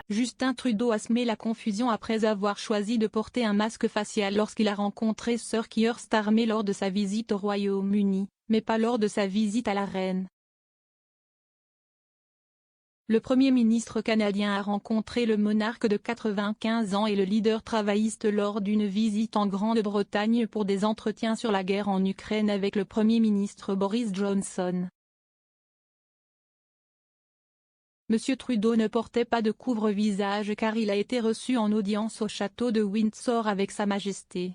Justin Trudeau a semé la confusion après avoir choisi de porter un masque facial lorsqu'il a rencontré Sir Keir Starmer lors de sa visite au Royaume-Uni, mais pas lors de sa visite à la reine. Le Premier ministre canadien a rencontré le monarque de 95 ans et le leader travailliste lors d'une visite en Grande-Bretagne pour des entretiens sur la guerre en Ukraine avec le Premier ministre Boris Johnson. M. Trudeau ne portait pas de couvre-visage car il a été reçu en audience au château de Windsor avec Sa Majesté.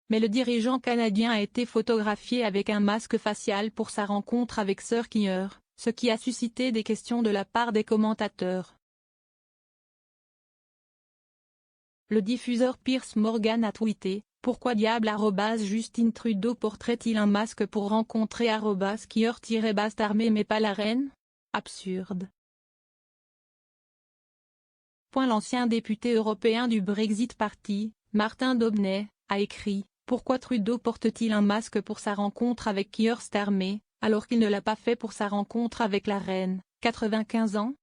Mais le dirigeant canadien a été photographié avec un masque facial pour sa rencontre avec Sir Keir, ce qui a suscité des questions de la part des commentateurs. Le diffuseur Piers Morgan a tweeté: « Pourquoi diable Justin Trudeau porterait-il un masque pour rencontrer Keir-Starmer mais pas la reine? Absurde. » L'ancien député européen du Brexit Party, Martin Daubney, a écrit: « Pourquoi Trudeau porte-t-il un masque pour sa rencontre avec Keir Starmer, alors qu'il ne l'a pas fait pour sa rencontre avec la reine, 95 ans ?»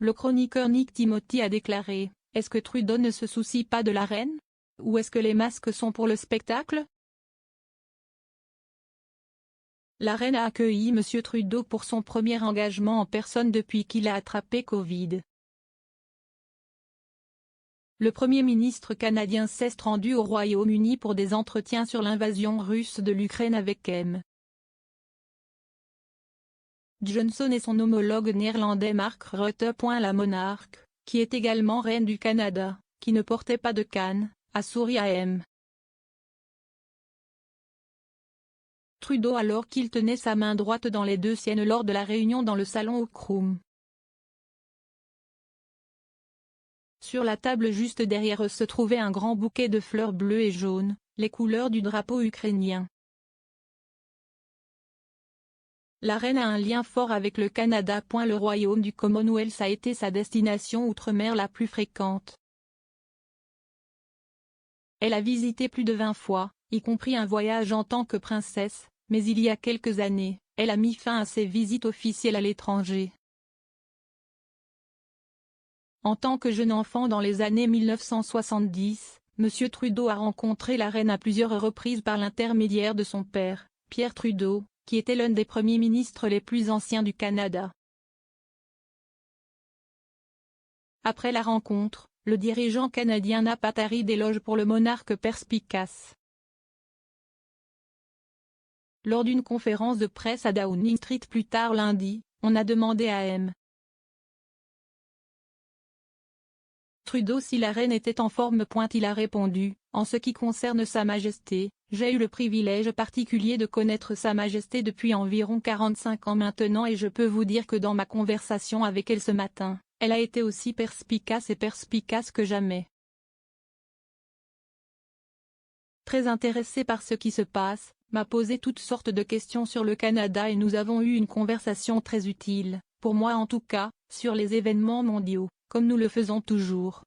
Le chroniqueur Nick Timothy a déclaré: « Est-ce que Trudeau ne se soucie pas de la reine? Ou est-ce que les masques sont pour le spectacle ?» La reine a accueilli M. Trudeau pour son premier engagement en personne depuis qu'il a attrapé Covid. Le Premier ministre canadien s'est rendu au Royaume-Uni pour des entretiens sur l'invasion russe de l'Ukraine avec M. Johnson et son homologue néerlandais Mark Rutte. La monarque, qui est également reine du Canada, qui ne portait pas de canne, a souri à M. Trudeau alors qu'il tenait sa main droite dans les deux siennes lors de la réunion dans le salon au Croom. Sur la table juste derrière eux se trouvait un grand bouquet de fleurs bleues et jaunes, les couleurs du drapeau ukrainien. La reine a un lien fort avec le Canada. Le royaume du Commonwealth a été sa destination outre-mer la plus fréquente. Elle a visité plus de 20 fois, y compris un voyage en tant que princesse, mais il y a quelques années, elle a mis fin à ses visites officielles à l'étranger. En tant que jeune enfant dans les années 1970, M. Trudeau a rencontré la reine à plusieurs reprises par l'intermédiaire de son père, Pierre Trudeau, qui était l'un des premiers ministres les plus anciens du Canada. Après la rencontre, le dirigeant canadien n'a pas tari d'éloges pour le monarque perspicace. Lors d'une conférence de presse à Downing Street plus tard lundi, on a demandé à M. Trudeau si la reine était en forme. Il a répondu: « En ce qui concerne Sa Majesté, j'ai eu le privilège particulier de connaître Sa Majesté depuis environ 45 ans maintenant et je peux vous dire que dans ma conversation avec elle ce matin, elle a été aussi perspicace que jamais. Très intéressée par ce qui se passe, m'a posé toutes sortes de questions sur le Canada et nous avons eu une conversation très utile, pour moi en tout cas, sur les événements mondiaux, comme nous le faisons toujours. »